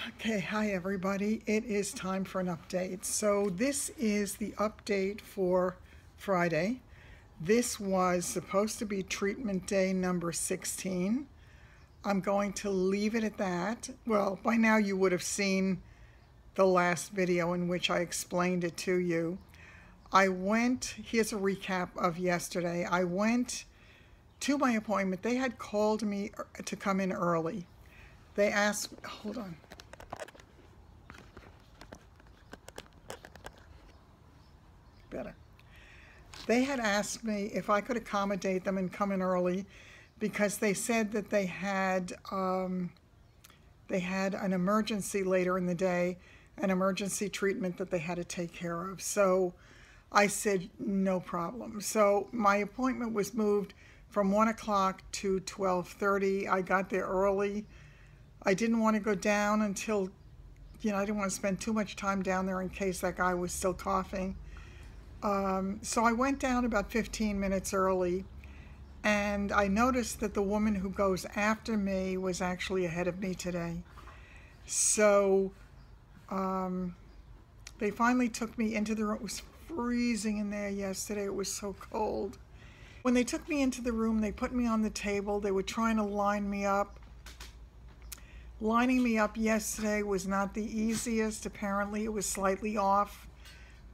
Okay, hi everybody. It is time for an update. So this is the update for Friday. This was supposed to be treatment day number 16. I'm going to leave it at that. Well, by now you would have seen the last video in which I explained it to you. Here's a recap of yesterday. I went to my appointment. They had called me to come in early. They asked, hold on. Better. They had asked me if I could accommodate them and come in early because they said that they had an emergency later in the day, an emergency treatment that they had to take care of. So I said no problem. So my appointment was moved from 1 o'clock to 12:30. I got there early. I didn't want to go down until, I didn't want to spend too much time down there in case that guy was still coughing. So I went down about 15 minutes early, and I noticed that the woman who goes after me was actually ahead of me today. So they finally took me into the room. It was freezing in there yesterday. It was so cold. When they took me into the room, they put me on the table. They were trying to line me up. Lining me up yesterday was not the easiest. Apparently it was slightly off,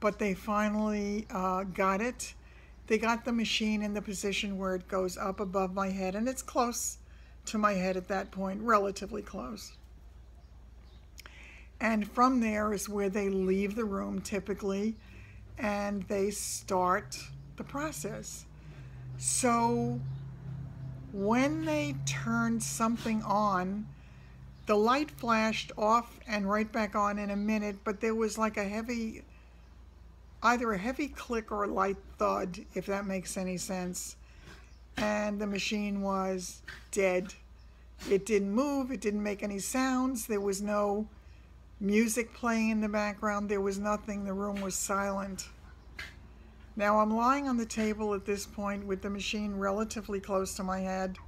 but they finally got it. They got the machine in the position where it goes up above my head, and it's close to my head at that point, relatively close. And from there is where they leave the room typically, and they start the process. So when they turned something on, the light flashed off and right back on in a minute, but there was like either a heavy click or a light thud, if that makes any sense. And the machine was dead. It didn't move, it didn't make any sounds, there was no music playing in the background, there was nothing, the room was silent. Now I'm lying on the table at this point with the machine relatively close to my head,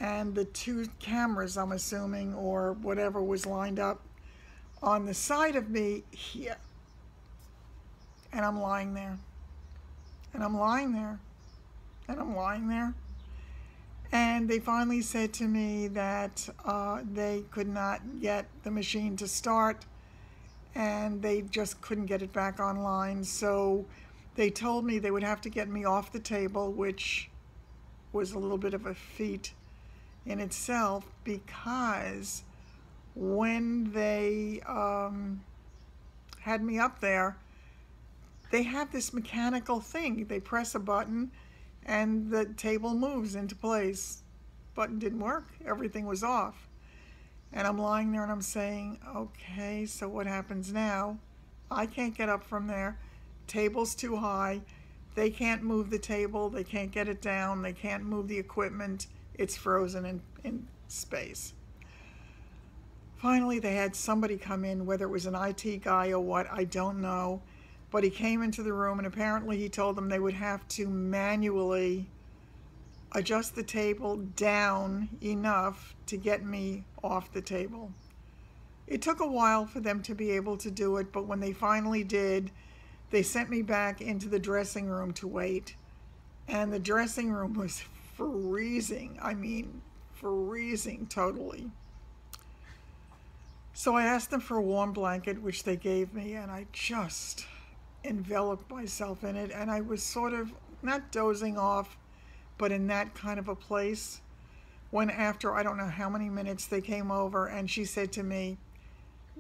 and the two cameras, I'm assuming, or whatever was lined up on the side of me here. And I'm lying there. And I'm lying there. And I'm lying there. And they finally said to me that they could not get the machine to start, and they just couldn't get it back online. So they told me they would have to get me off the table, which was a little bit of a feat in itself, because when they had me up there, they have this mechanical thing. They press a button and the table moves into place. Button didn't work. Everything was off. And I'm lying there and I'm saying, okay, so what happens now? I can't get up from there. Table's too high. They can't move the table. They can't get it down. They can't move the equipment. It's frozen in space. Finally, they had somebody come in, whether it was an IT guy or what, I don't know. But he came into the room, and apparently he told them they would have to manually adjust the table down enough to get me off the table. It took a while for them to be able to do it, but when they finally did, they sent me back into the dressing room to wait. And the dressing room was freezing. I mean, freezing totally. So I asked them for a warm blanket, which they gave me, and I just enveloped myself in it, and I was sort of not dozing off, but in that kind of a place, when after I don't know how many minutes they came over, and she said to me,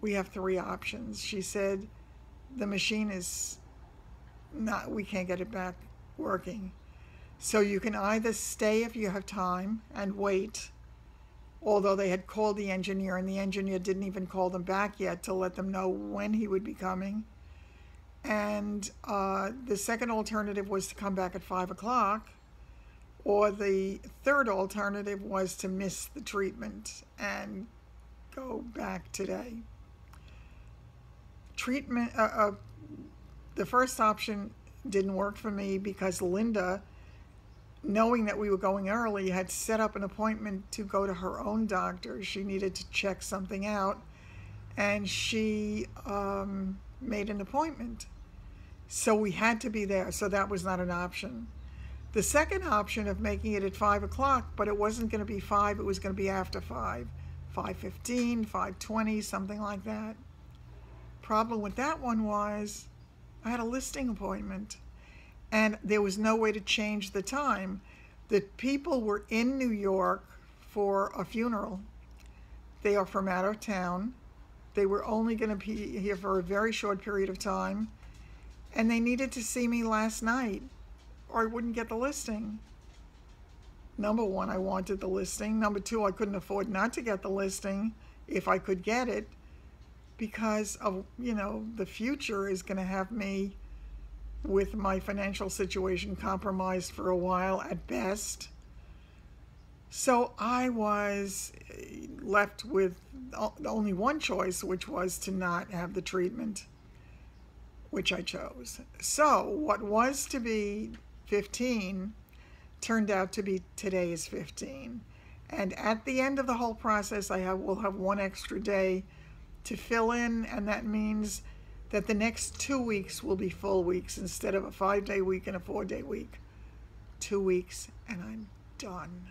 we have three options. She said, the machine is not, we can't get it back working. So you can either stay if you have time and wait, although they had called the engineer, and the engineer didn't even call them back yet to let them know when he would be coming. And the second alternative was to come back at 5 o'clock, or the third alternative was to miss the treatment and go back today. The first option didn't work for me because Linda, knowing that we were going early, had set up an appointment to go to her own doctor. She needed to check something out, and she made an appointment. So we had to be there, so that was not an option. The second option of making it at 5 o'clock, but it wasn't going to be 5, it was going to be after 5, 5:15, 5:20, something like that. Problem with that one was I had a listing appointment, and there was no way to change the time. The people were in New York for a funeral. They are from out of town. They were only going to be here for a very short period of time, and they needed to see me last night or I wouldn't get the listing. Number one, I wanted the listing. Number two, I couldn't afford not to get the listing if I could get it, because of, the future is going to have me with my financial situation compromised for a while at best. So I was left with only one choice, which was to not have the treatment, which I chose. So what was to be 15 turned out to be today's 15. And at the end of the whole process, will have one extra day to fill in, and that means that the next 2 weeks will be full weeks instead of a 5-day week and a 4-day week. 2 weeks and I'm done.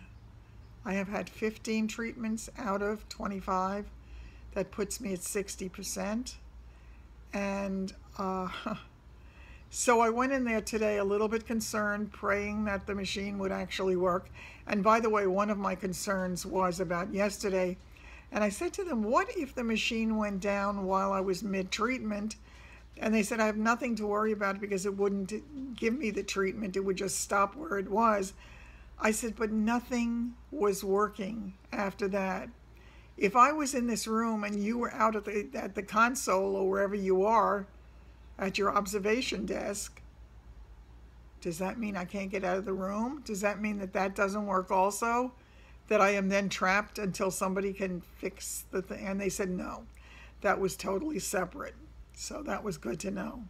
I have had 15 treatments out of 25. That puts me at 60%. And so I went in there today a little bit concerned, praying that the machine would actually work. And by the way, one of my concerns was about yesterday. And I said to them, what if the machine went down while I was mid-treatment? And they said, I have nothing to worry about because it wouldn't give me the treatment. It would just stop where it was. I said, but nothing was working after that. If I was in this room and you were out at the console or wherever you are at your observation desk, does that mean I can't get out of the room? Does that mean that doesn't work also? That I am then trapped until somebody can fix the thing? And they said no, that was totally separate. So that was good to know.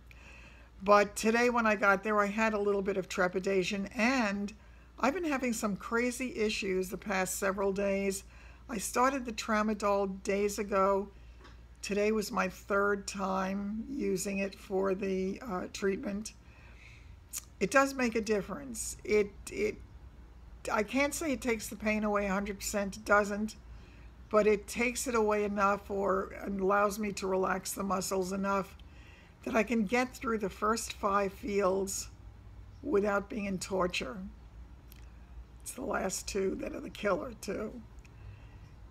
But today when I got there, I had a little bit of trepidation, and I've been having some crazy issues the past several days. I started the tramadol days ago. Today was my third time using it for the treatment. It does make a difference. I can't say it takes the pain away 100%, it doesn't, but it takes it away enough or allows me to relax the muscles enough that I can get through the first 5 fields without being in torture. It's the last 2 that are the killer too.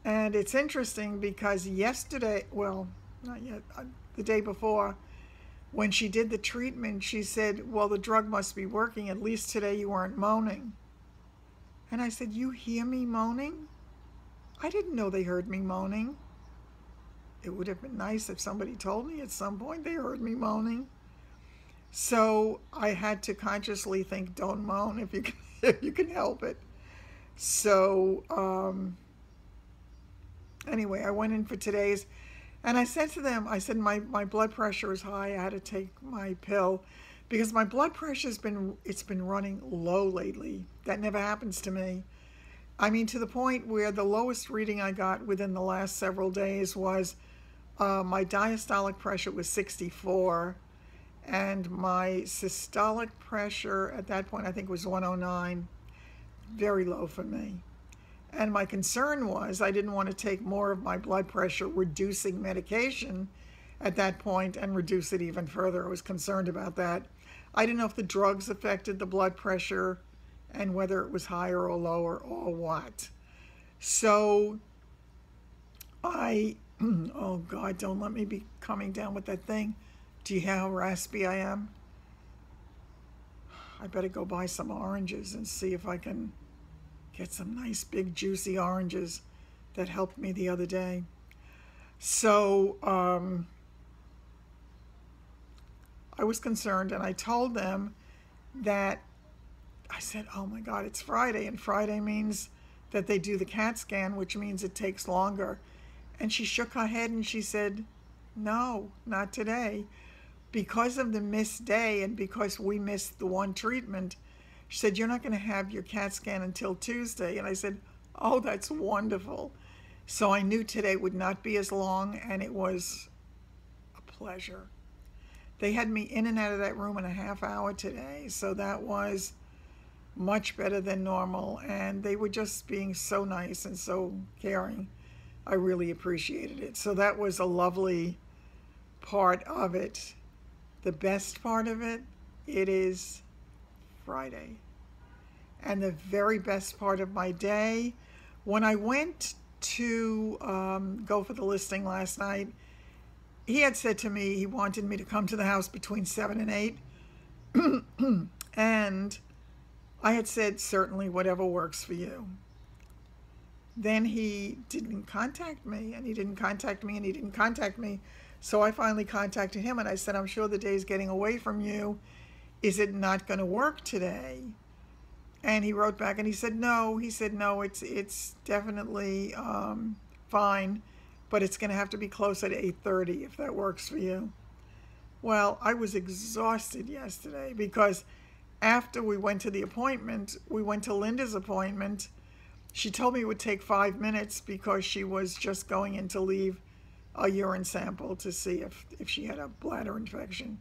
And it's interesting because yesterday, well, not yet, the day before, when she did the treatment, she said, well, the drug must be working. At least today you weren't moaning. And I said, you hear me moaning? I didn't know they heard me moaning. It would have been nice if somebody told me at some point they heard me moaning. So I had to consciously think, don't moan if you can help it. So anyway, I went in for today's, and I said to them, I said, my blood pressure is high. I had to take my pill because my blood pressure it's been running low lately. That never happens to me. I mean, to the point where the lowest reading I got within the last several days was my diastolic pressure was 64, and my systolic pressure at that point I think was 109. Very low for me. And my concern was I didn't want to take more of my blood pressure reducing medication at that point and reduce it even further. I was concerned about that. I didn't know if the drugs affected the blood pressure and whether it was higher or lower or what. So oh God, don't let me be coming down with that thing. Do you hear how raspy I am? I better go buy some oranges and see if I can get some nice big juicy oranges that helped me the other day. So I was concerned, and I told them that, I said, oh my God, it's Friday, and Friday means that they do the CAT scan, which means it takes longer. And she shook her head and she said, no, not today. Because of the missed day and because we missed the one treatment, she said, you're not going to have your CAT scan until Tuesday. And I said, oh, that's wonderful. So I knew today would not be as long, and it was a pleasure. They had me in and out of that room in a half hour today, so that was much better than normal, and they were just being so nice and so caring. I really appreciated it. So that was a lovely part of it. The best part of it, it is Friday. And the very best part of my day, when I went to go for the listing last night, he had said to me he wanted me to come to the house between 7 and 8. And I had said, certainly, whatever works for you. Then he didn't contact me, and he didn't contact me, and he didn't contact me. So I finally contacted him, and I said, I'm sure the day's getting away from you. Is it not going to work today? And he wrote back, and he said, no. He said, no, it's definitely fine, but it's going to have to be closer to 8:30 if that works for you. Well, I was exhausted yesterday because after we went to the appointment, we went to Linda's appointment. She told me it would take 5 minutes because she was just going in to leave a urine sample to see if she had a bladder infection.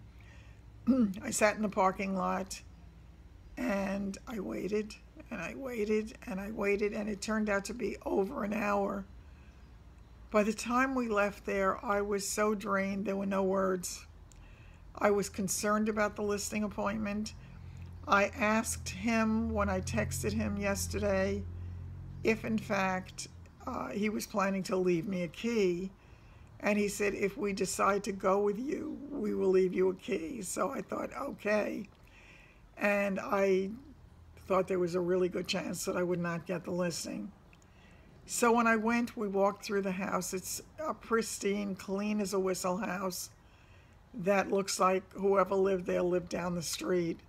I sat in the parking lot and I waited and I waited and I waited, and it turned out to be over an hour. By the time we left there, I was so drained, there were no words. I was concerned about the listing appointment. I asked him when I texted him yesterday if in fact he was planning to leave me a key, and he said, if we decide to go with you, we will leave you a key. So I thought, okay. And I thought there was a really good chance that I would not get the listing. So when I went, we walked through the house. It's a pristine, clean as a whistle house that looks like whoever lived there lived down the street.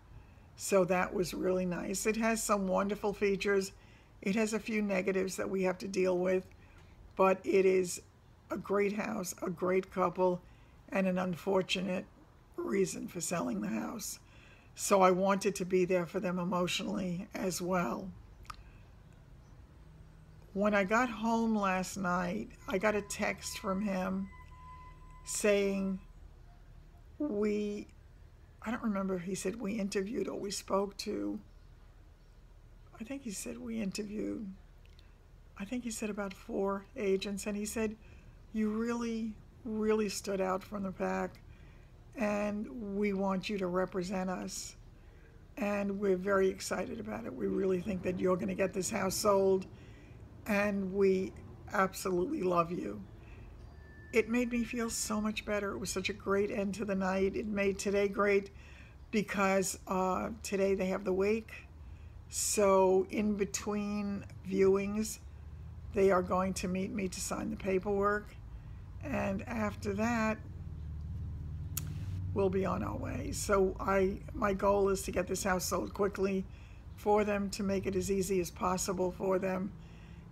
So that was really nice. It has some wonderful features. It has a few negatives that we have to deal with, but it is a great house, a great couple, and an unfortunate reason for selling the house. So I wanted to be there for them emotionally as well. When I got home last night, I got a text from him saying I don't remember if he said we interviewed or we spoke to. I think he said we interviewed. I think he said about 4 agents, and he said, you really, really stood out from the pack, and we want you to represent us. And we're very excited about it. We really think that you're going to get this house sold, and we absolutely love you. It made me feel so much better. It was such a great end to the night. It made today great because today they have the wake. So in between viewings, they are going to meet me to sign the paperwork. And after that, we'll be on our way. So my goal is to get this house sold quickly for them, to make it as easy as possible for them,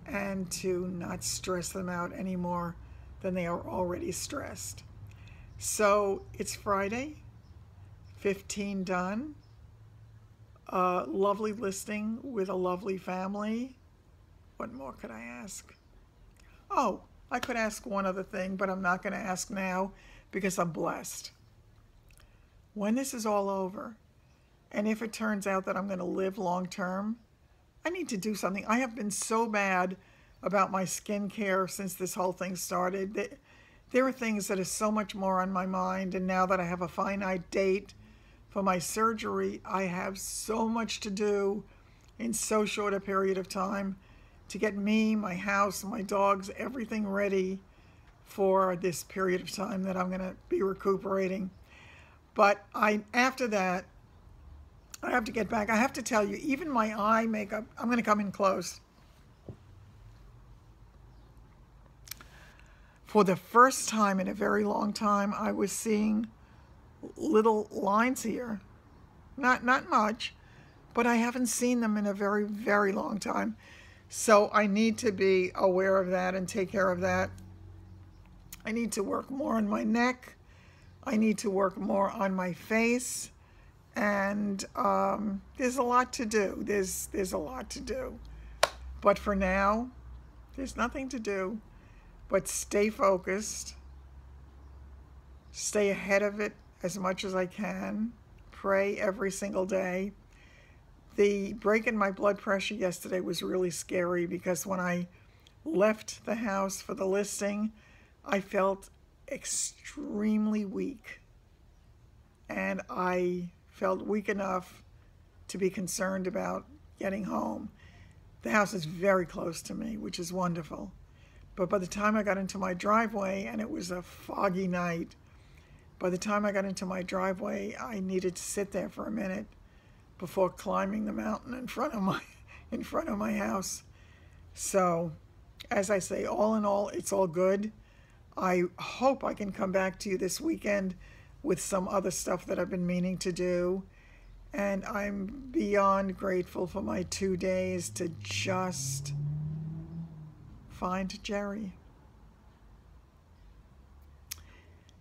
and to not stress them out any more than they are already stressed. So it's Friday, 15 done. Lovely listing with a lovely family. What more could I ask? Oh, I could ask one other thing, but I'm not going to ask now because I'm blessed. When this is all over, and if it turns out that I'm going to live long term, I need to do something. I have been so bad about my skincare since this whole thing started. There are things that are so much more on my mind, and now that I have a finite date for my surgery, I have so much to do in so short a period of time to get me, my house, my dogs, everything ready for this period of time that I'm going to be recuperating. But after that, I have to get back. I have to tell you, even my eye makeup, I'm going to come in close. For the first time in a very long time, I was seeing little lines here. Not much, but I haven't seen them in a very, very long time. So I need to be aware of that and take care of that. I need to work more on my neck. I need to work more on my face. And there's a lot to do. There's a lot to do. But for now, there's nothing to do. But stay focused, stay ahead of it as much as I can, pray every single day. The break in my blood pressure yesterday was really scary because when I left the house for the listing, I felt extremely weak. And I felt weak enough to be concerned about getting home. The house is very close to me, which is wonderful. But by the time I got into my driveway, and it was a foggy night, by the time I got into my driveway, I needed to sit there for a minute before climbing the mountain in front of my house. So, as I say, all in all, it's all good. I hope I can come back to you this weekend with some other stuff that I've been meaning to do. And I'm beyond grateful for my 2 days to just find Jerry.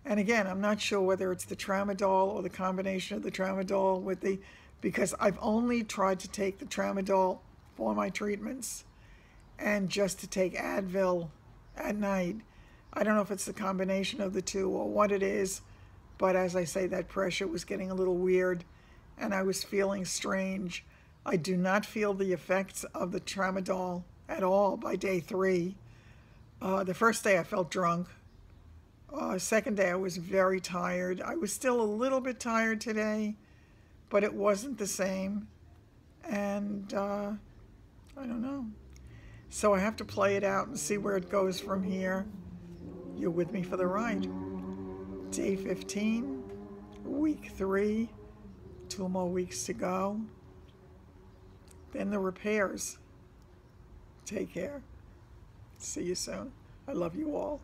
And again, I'm not sure whether it's the tramadol or the combination of the tramadol with the, because I've only tried to take the tramadol for my treatments and just to take Advil at night. I don't know if it's the combination of the two or what it is, but as I say, that pressure was getting a little weird and I was feeling strange. I do not feel the effects of the tramadol at all by day 3. The first day I felt drunk. Second day I was very tired. I was still a little bit tired today, but it wasn't the same. And I don't know. So I have to play it out and see where it goes from here. You're with me for the ride. Day 15, week 3, 2 more weeks to go. Then the repairs. Take care. See you soon. I love you all.